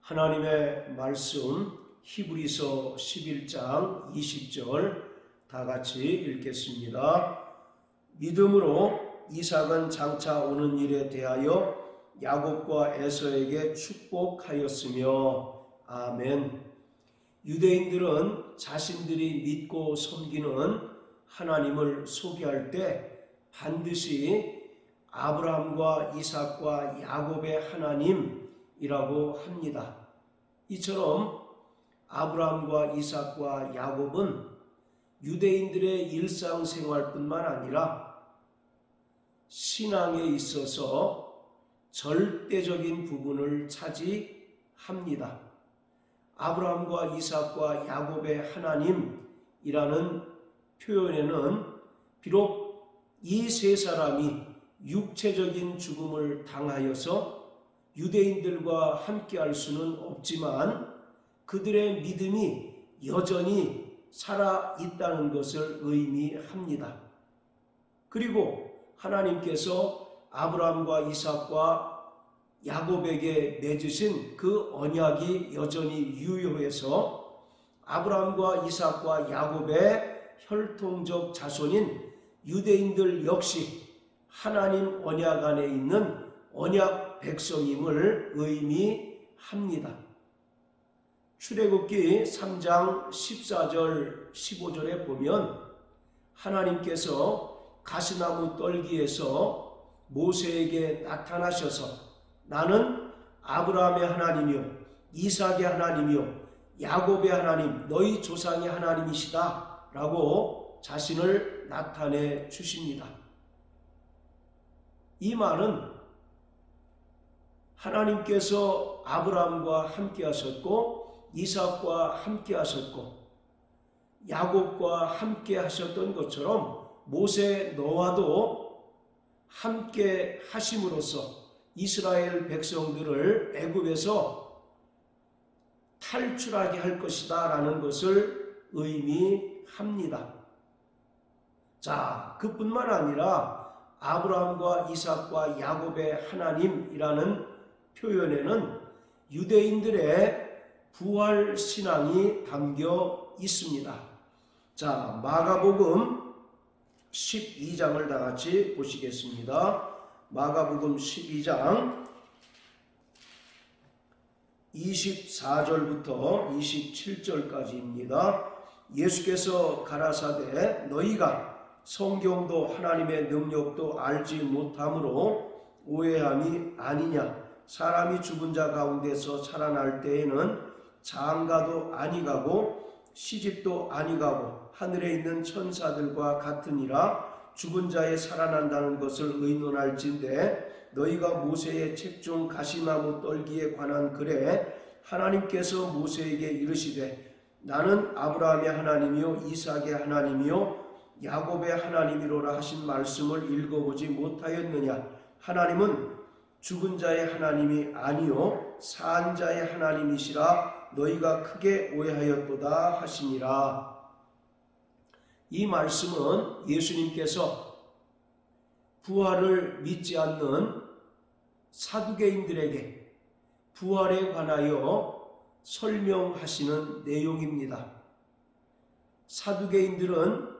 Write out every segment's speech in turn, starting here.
하나님의 말씀 히브리서 11장 20절 다 같이 읽겠습니다. 믿음으로 이삭은 장차 오는 일에 대하여 야곱과 에서에게 축복하였으며 아멘. 유대인들은 자신들이 믿고 섬기는 하나님을 소개할 때 반드시 아브라함과 이삭과 야곱의 하나님이라고 합니다. 이처럼 아브라함과 이삭과 야곱은 유대인들의 일상생활뿐만 아니라 신앙에 있어서 절대적인 부분을 차지합니다. 아브라함과 이삭과 야곱의 하나님이라는 표현에는 비록 이 세 사람이 육체적인 죽음을 당하여서 유대인들과 함께할 수는 없지만 그들의 믿음이 여전히 살아있다는 것을 의미합니다. 그리고 하나님께서 아브라함과 이삭과 야곱에게 맺으신 그 언약이 여전히 유효해서 아브라함과 이삭과 야곱의 혈통적 자손인 유대인들 역시 하나님 언약 안에 있는 언약 백성임을 의미합니다. 출애굽기 3장 14절 15절에 보면 하나님께서 가시나무 떨기에서 모세에게 나타나셔서 나는 아브라함의 하나님이요 이삭의 하나님이요 야곱의 하나님 너희 조상의 하나님이시다 라고 자신을 나타내 주십니다. 이 말은 하나님께서 아브라함과 함께 하셨고 이삭과 함께 하셨고 야곱과 함께 하셨던 것처럼 모세 너와도 함께 하심으로써 이스라엘 백성들을 애굽에서 탈출하게 할 것이다 라는 것을 의미합니다. 자, 그뿐만 아니라 아브라함과 이삭과 야곱의 하나님이라는 표현에는 유대인들의 부활 신앙이 담겨 있습니다. 자, 마가복음 12장을 다 같이 보시겠습니다. 마가복음 12장 24절부터 27절까지입니다. 예수께서 가라사대 너희가 성경도 하나님의 능력도 알지 못함으로 오해함이 아니냐. 사람이 죽은 자 가운데서 살아날 때에는 장가도 아니가고 시집도 아니가고 하늘에 있는 천사들과 같으니라. 죽은 자에 살아난다는 것을 의논할진대 너희가 모세의 책 중 가시나무 떨기에 관한 글에 하나님께서 모세에게 이르시되 나는 아브라함의 하나님이요 이삭의 하나님이요 야곱의 하나님이로라 하신 말씀을 읽어보지 못하였느냐. 하나님은 죽은 자의 하나님이 아니요 산 자의 하나님이시라 너희가 크게 오해하였도다 하시니라. 이 말씀은 예수님께서 부활을 믿지 않는 사두개인들에게 부활에 관하여 설명하시는 내용입니다. 사두개인들은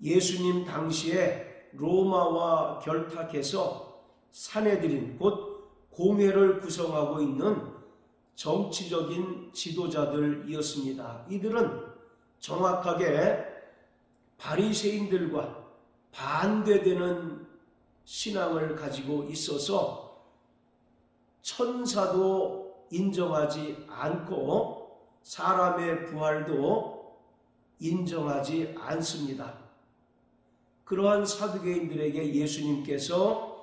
예수님 당시에 로마와 결탁해서 사내들인 곧 공회를 구성하고 있는 정치적인 지도자들이었습니다. 이들은 정확하게 바리새인들과 반대되는 신앙을 가지고 있어서 천사도 인정하지 않고 사람의 부활도 인정하지 않습니다. 그러한 사두개인들에게 예수님께서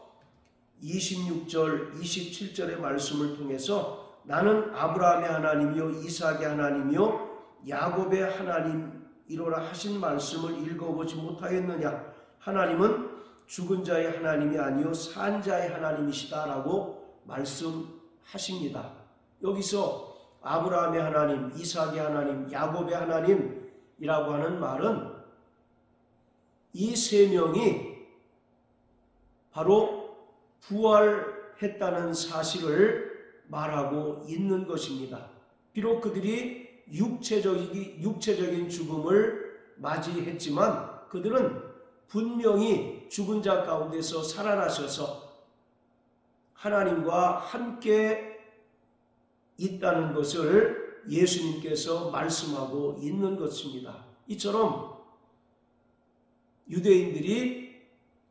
26절, 27절의 말씀을 통해서 나는 아브라함의 하나님이요 이삭의 하나님이요 야곱의 하나님이로라 하신 말씀을 읽어보지 못하였느냐. 하나님은 죽은 자의 하나님이 아니요 산 자의 하나님이시다라고 말씀하십니다. 여기서 아브라함의 하나님, 이삭의 하나님, 야곱의 하나님이라고 하는 말은 이 세 명이 바로 부활했다는 사실을 말하고 있는 것입니다. 비록 그들이 육체적인 죽음을 맞이했지만 그들은 분명히 죽은 자 가운데서 살아나셔서 하나님과 함께 있다는 것을 예수님께서 말씀하고 있는 것입니다. 이처럼 유대인들이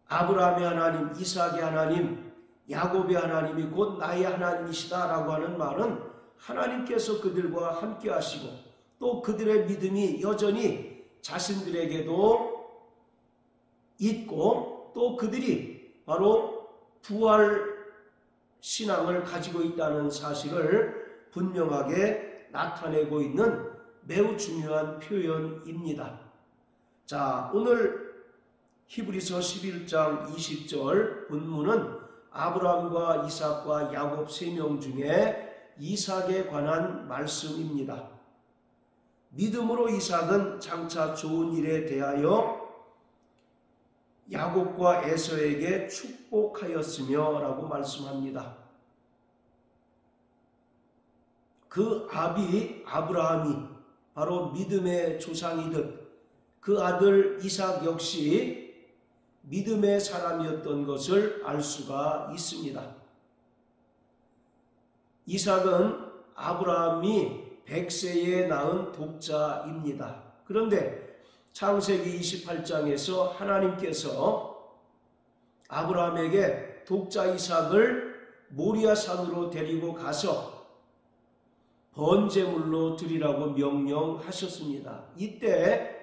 아브라함의 하나님, 이삭의 하나님, 야곱의 하나님이 곧 나의 하나님이시다라고 하는 말은 하나님께서 그들과 함께 하시고 또 그들의 믿음이 여전히 자신들에게도 있고 또 그들이 바로 부활 신앙을 가지고 있다는 사실을 분명하게 나타내고 있는 매우 중요한 표현입니다. 자, 오늘 히브리서 11장 20절 본문은 아브라함과 이삭과 야곱 3명 중에 이삭에 관한 말씀입니다. 믿음으로 이삭은 장차 좋은 일에 대하여 야곱과 에서에게 축복하였으며 라고 말씀합니다. 그 아비 아브라함이 바로 믿음의 조상이듯 그 아들 이삭 역시 믿음의 사람이었던 것을 알 수가 있습니다. 이삭은 아브라함이 100세에 낳은 독자입니다. 그런데 창세기 28장에서 하나님께서 아브라함에게 독자 이삭을 모리아산으로 데리고 가서 번제물로 드리라고 명령하셨습니다. 이때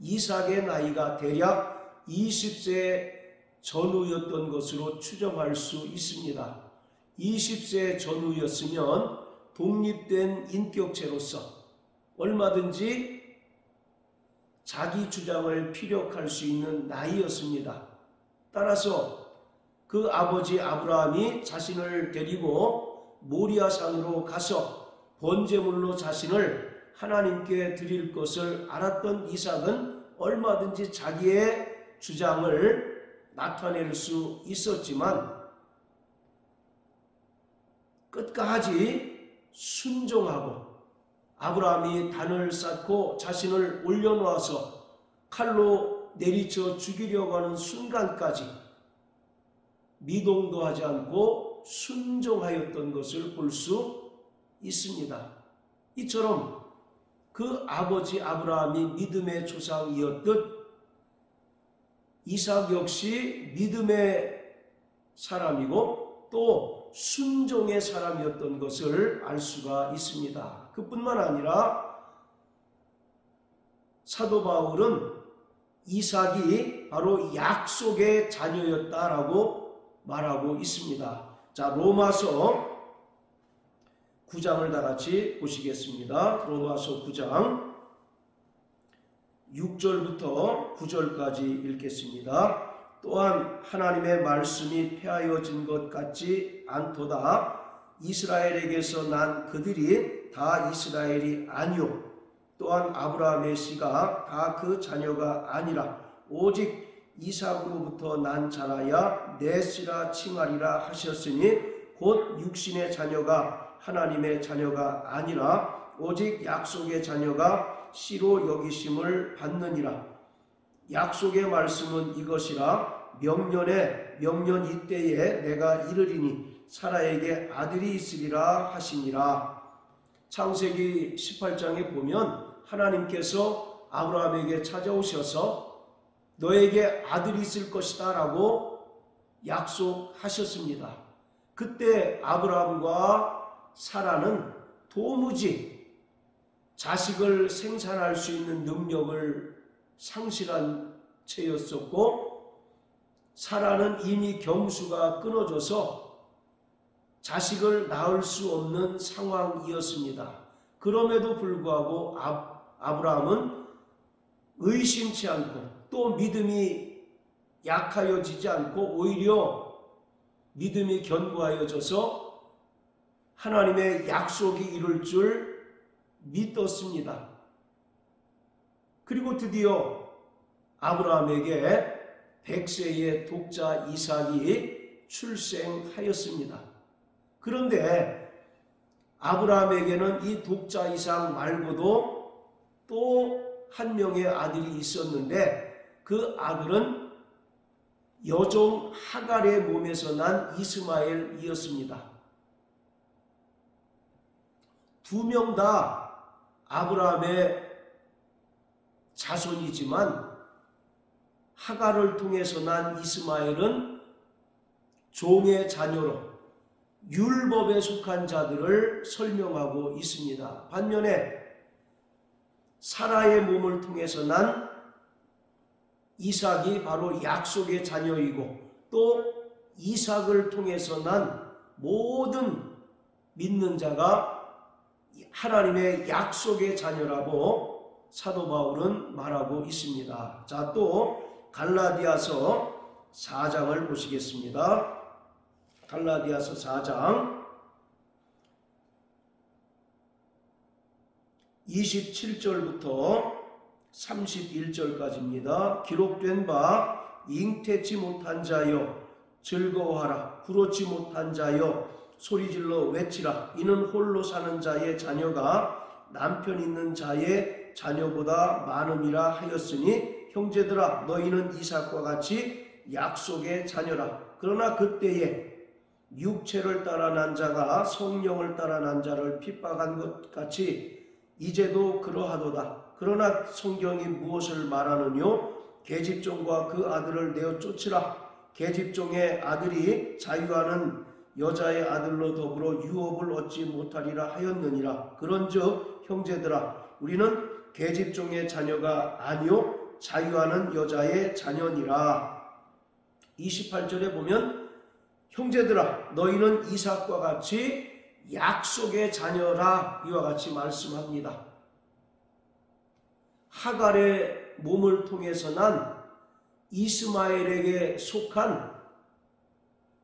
이삭의 나이가 대략 20세 전후였던 것으로 추정할 수 있습니다. 20세 전후였으면 독립된 인격체로서 얼마든지 자기 주장을 피력할 수 있는 나이였습니다. 따라서 그 아버지 아브라함이 자신을 데리고 모리아산으로 가서 번제물로 자신을 하나님께 드릴 것을 알았던 이삭은 얼마든지 자기의 주장을 나타낼 수 있었지만 끝까지 순종하고 아브라함이 단을 쌓고 자신을 올려놓아서 칼로 내리쳐 죽이려고 하는 순간까지 미동도 하지 않고 순종하였던 것을 볼 수 있습니다. 이처럼 그 아버지 아브라함이 믿음의 조상이었듯 이삭 역시 믿음의 사람이고 또 순종의 사람이었던 것을 알 수가 있습니다. 그뿐만 아니라 사도 바울은 이삭이 바로 약속의 자녀였다라고 말하고 있습니다. 자, 로마서 9장을 다 같이 보시겠습니다. 로마서 9장 6절부터 9절까지 읽겠습니다. 또한 하나님의 말씀이 폐하여진 것 같지 않도다. 이스라엘에게서 난 그들이 다 이스라엘이 아니요 또한 아브라함의 씨가 다 그 자녀가 아니라 오직 이삭으로부터 난 자라야 내 씨라 칭하리라 하셨으니 곧 육신의 자녀가 하나님의 자녀가 아니라 오직 약속의 자녀가 씨로 여기심을 받느니라. 약속의 말씀은 이것이라 명년 이때에 내가 이르리니 사라에게 아들이 있으리라 하시니라. 창세기 18장에 보면 하나님께서 아브라함에게 찾아오셔서 너에게 아들이 있을 것이다 라고 약속하셨습니다. 그때 아브라함과 사라는 도무지 자식을 생산할 수 있는 능력을 상실한 채였었고 사라는 이미 경수가 끊어져서 자식을 낳을 수 없는 상황이었습니다. 그럼에도 불구하고 아브라함은 의심치 않고 또 믿음이 약하여지지 않고 오히려 믿음이 견고하여져서 하나님의 약속이 이룰 줄 믿었습니다. 그리고 드디어 아브라함에게 100세의 독자 이삭이 출생하였습니다. 그런데 아브라함에게는 이 독자 이삭 말고도 또 한 명의 아들이 있었는데 그 아들은 여종 하갈의 몸에서 난 이스마엘이었습니다. 두 명 다 아브라함의 자손이지만 하갈을 통해서 난 이스마엘은 종의 자녀로 율법에 속한 자들을 설명하고 있습니다. 반면에 사라의 몸을 통해서 난 이삭이 바로 약속의 자녀이고 또 이삭을 통해서 난 모든 믿는 자가 하나님의 약속의 자녀라고 사도 바울은 말하고 있습니다. 자, 또 갈라디아서 4장을 보시겠습니다. 갈라디아서 4장 27절부터 31절까지입니다. 기록된 바 잉태치 못한 자여 즐거워하라. 부르지 못한 자여 소리질러 외치라. 이는 홀로 사는 자의 자녀가 남편 있는 자의 자녀보다 많음이라 하였으니 형제들아 너희는 이삭과 같이 약속의 자녀라. 그러나 그때에 육체를 따라 난 자가 성령을 따라 난 자를 핍박한 것 같이 이제도 그러하도다. 그러나 성경이 무엇을 말하느뇨? 계집종과 그 아들을 내어 쫓으라. 계집종의 아들이 자유하는 여자의 아들로 더불어 유업을 얻지 못하리라 하였느니라. 그런즉 형제들아 우리는 계집종의 자녀가 아니요 자유하는 여자의 자녀니라. 28절에 보면 형제들아 너희는 이삭과 같이 약속의 자녀라 이와 같이 말씀합니다. 하갈의 몸을 통해서 난 이스마엘에게 속한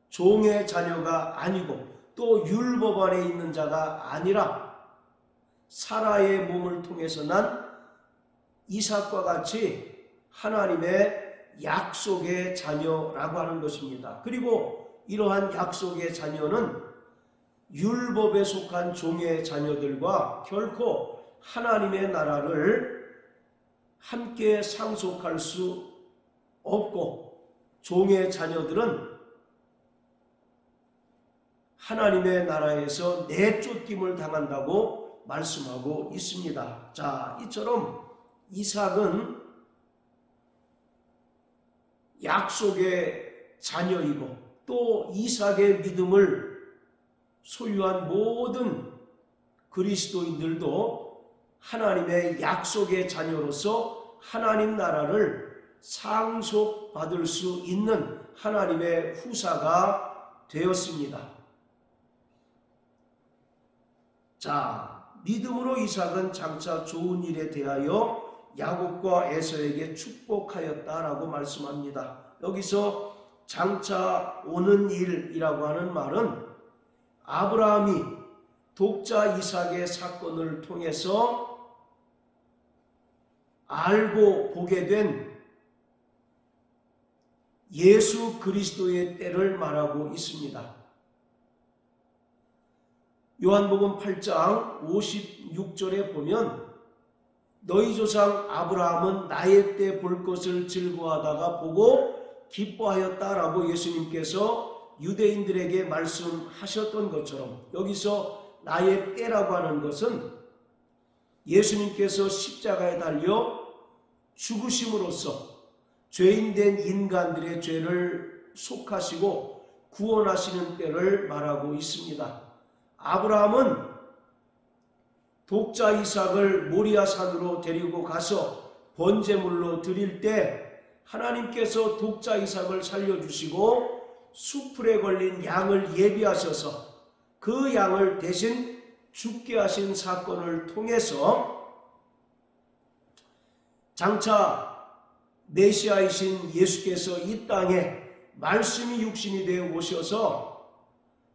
종의 자녀가 아니고 또 율법 안에 있는 자가 아니라 사라의 몸을 통해서 난 이삭과 같이 하나님의 약속의 자녀라고 하는 것입니다. 그리고 이러한 약속의 자녀는 율법에 속한 종의 자녀들과 결코 하나님의 나라를 함께 상속할 수 없고 종의 자녀들은 하나님의 나라에서 내쫓김을 당한다고 말씀하고 있습니다. 자, 이처럼 이삭은 약속의 자녀이고 또 이삭의 믿음을 소유한 모든 그리스도인들도 하나님의 약속의 자녀로서 하나님 나라를 상속받을 수 있는 하나님의 후사가 되었습니다. 자, 믿음으로 이삭은 장차 좋은 일에 대하여 야곱과 에서에게 축복하였다라고 말씀합니다. 여기서 장차 오는 일이라고 하는 말은 아브라함이 독자 이삭의 사건을 통해서 알고 보게 된 예수 그리스도의 때를 말하고 있습니다. 요한복음 8장 56절에 보면 너희 조상 아브라함은 나의 때 볼 것을 즐거워하다가 보고 기뻐하였다라고 예수님께서 유대인들에게 말씀하셨던 것처럼 여기서 나의 때라고 하는 것은 예수님께서 십자가에 달려 죽으심으로써 죄인된 인간들의 죄를 속하시고 구원하시는 때를 말하고 있습니다. 아브라함은 독자 이삭을 모리아 산으로 데리고 가서 번제물로 드릴 때 하나님께서 독자 이삭을 살려주시고 수풀에 걸린 양을 예비하셔서 그 양을 대신 죽게 하신 사건을 통해서 장차 메시아이신 예수께서 이 땅에 말씀이 육신이 되어 오셔서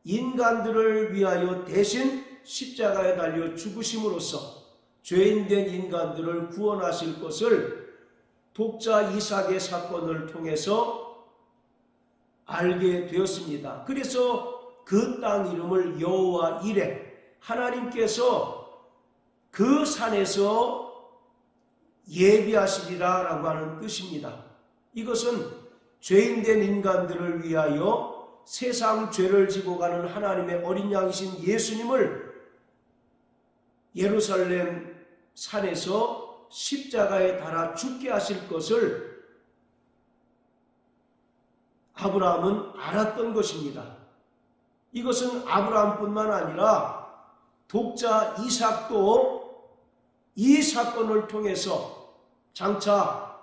인간들을 위하여 대신 십자가에 달려 죽으심으로써 죄인된 인간들을 구원하실 것을 독자 이삭의 사건을 통해서 알게 되었습니다. 그래서 그 땅 이름을 여호와 이레, 하나님께서 그 산에서 예비하시리라 라고 하는 뜻입니다. 이것은 죄인된 인간들을 위하여 세상 죄를 지고 가는 하나님의 어린 양이신 예수님을 예루살렘 산에서 십자가에 달아 죽게 하실 것을 아브라함은 알았던 것입니다. 이것은 아브라함뿐만 아니라 독자 이삭도 이 사건을 통해서 장차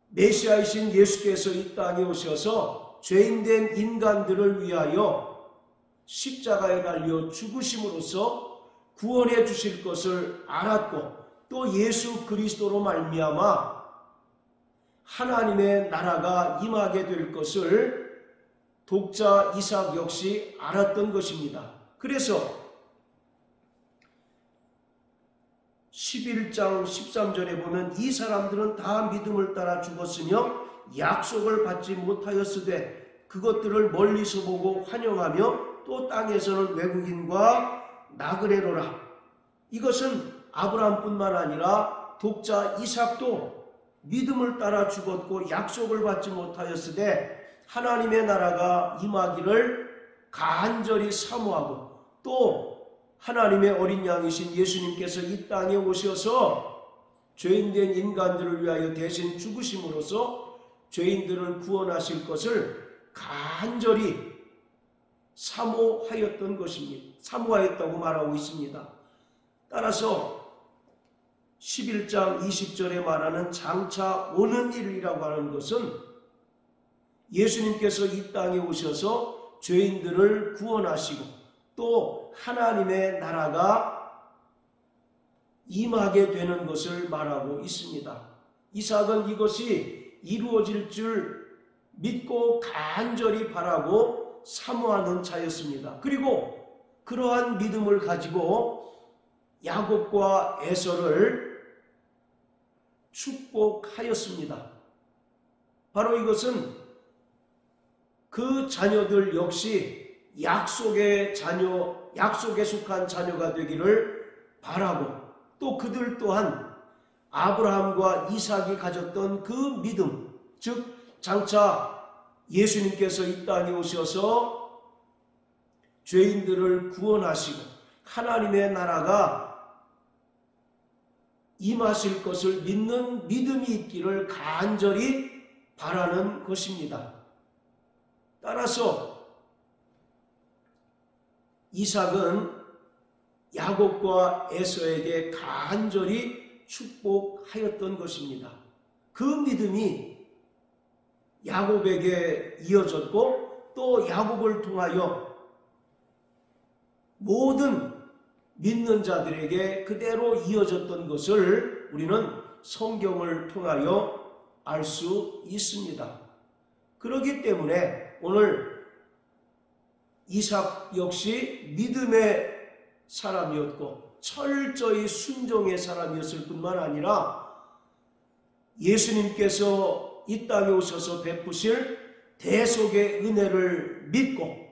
메시아이신 예수께서 이 땅에 오셔서 죄인된 인간들을 위하여 십자가에 달려 죽으심으로써 구원해 주실 것을 알았고, 또 예수 그리스도로 말미암아 하나님의 나라가 임하게 될 것을 독자 이삭 역시 알았던 것입니다. 그래서 11장 13절에 보면 이 사람들은 다 믿음을 따라 죽었으며 약속을 받지 못하였으되 그것들을 멀리서 보고 환영하며 또 땅에서는 외국인과 나그네로라. 이것은 아브라함뿐만 아니라 독자 이삭도 믿음을 따라 죽었고 약속을 받지 못하였으되 하나님의 나라가 임하기를 간절히 사모하고, 또 하나님의 어린 양이신 예수님께서 이 땅에 오셔서 죄인된 인간들을 위하여 대신 죽으심으로써 죄인들을 구원하실 것을 간절히 사모하였던 것입니다. 사모하였다고 말하고 있습니다. 따라서 11장 20절에 말하는 장차 오는 일이라고 하는 것은 예수님께서 이 땅에 오셔서 죄인들을 구원하시고 또 하나님의 나라가 임하게 되는 것을 말하고 있습니다. 이삭은 이것이 이루어질 줄 믿고 간절히 바라고 사모하는 자였습니다. 그리고 그러한 믿음을 가지고 야곱과 에서를 축복하였습니다. 바로 이것은 그 자녀들 역시 약속의 자녀, 약속에 속한 자녀가 되기를 바라고, 또 그들 또한 아브라함과 이삭이 가졌던 그 믿음, 즉 장차 예수님께서 이 땅에 오셔서 죄인들을 구원하시고 하나님의 나라가 임하실 것을 믿는 믿음이 있기를 간절히 바라는 것입니다. 따라서 이삭은 야곱과 에서에게 간절히 축복하였던 것입니다. 그 믿음이 야곱에게 이어졌고 또 야곱을 통하여 모든 믿는 자들에게 그대로 이어졌던 것을 우리는 성경을 통하여 알 수 있습니다. 그렇기 때문에 오늘 이삭 역시 믿음의 사람이었고 철저히 순종의 사람이었을 뿐만 아니라 예수님께서 이 땅에 오셔서 베푸실 대속의 은혜를 믿고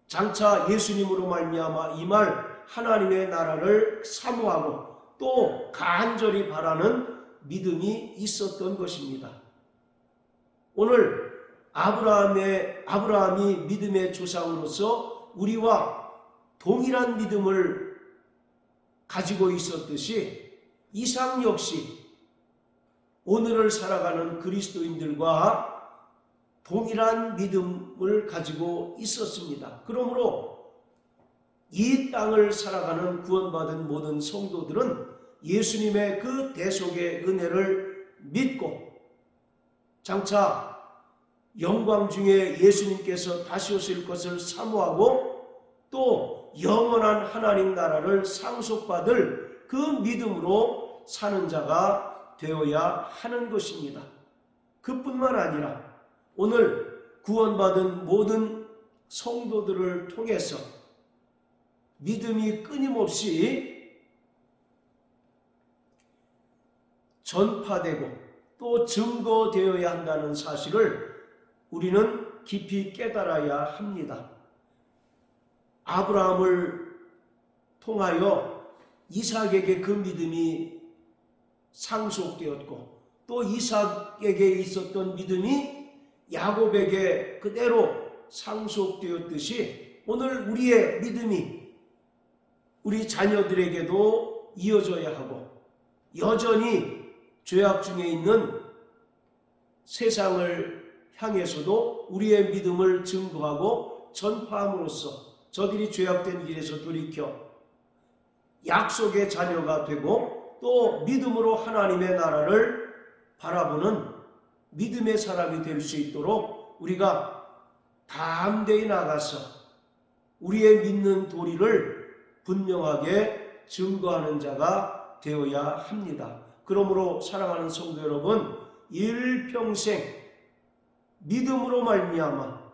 장차 예수님으로 말미암아 임할 하나님의 나라를 사모하고 또 간절히 바라는 믿음이 있었던 것입니다. 오늘 아브라함이 믿음의 조상으로서 우리와 동일한 믿음을 가지고 있었듯이 이삭 역시 오늘을 살아가는 그리스도인들과 동일한 믿음을 가지고 있었습니다. 그러므로 이 땅을 살아가는 구원받은 모든 성도들은 예수님의 그 대속의 은혜를 믿고 장차 영광 중에 예수님께서 다시 오실 것을 사모하고 또 영원한 하나님 나라를 상속받을 그 믿음으로 사는 자가 되어야 하는 것입니다. 그뿐만 아니라 오늘 구원받은 모든 성도들을 통해서 믿음이 끊임없이 전파되고 또 증거되어야 한다는 사실을 우리는 깊이 깨달아야 합니다. 아브라함을 통하여 이삭에게 그 믿음이 상속되었고 또 이삭에게 있었던 믿음이 야곱에게 그대로 상속되었듯이 오늘 우리의 믿음이 우리 자녀들에게도 이어져야 하고 여전히 죄악 중에 있는 세상을 향해서도 우리의 믿음을 증거하고 전파함으로써 저들이 죄악된 길에서 돌이켜 약속의 자녀가 되고 또 믿음으로 하나님의 나라를 바라보는 믿음의 사람이 될 수 있도록 우리가 담대히 나가서 우리의 믿는 도리를 분명하게 증거하는 자가 되어야 합니다. 그러므로 사랑하는 성도 여러분, 일평생 믿음으로 말미암아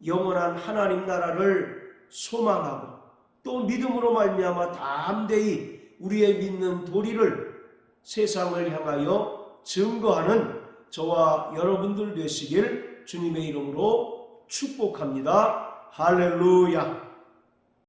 영원한 하나님 나라를 소망하고 또 믿음으로 말미암아 담대히 우리의 믿는 도리를 세상을 향하여 증거하는 저와 여러분들 되시길 주님의 이름으로 축복합니다. 할렐루야.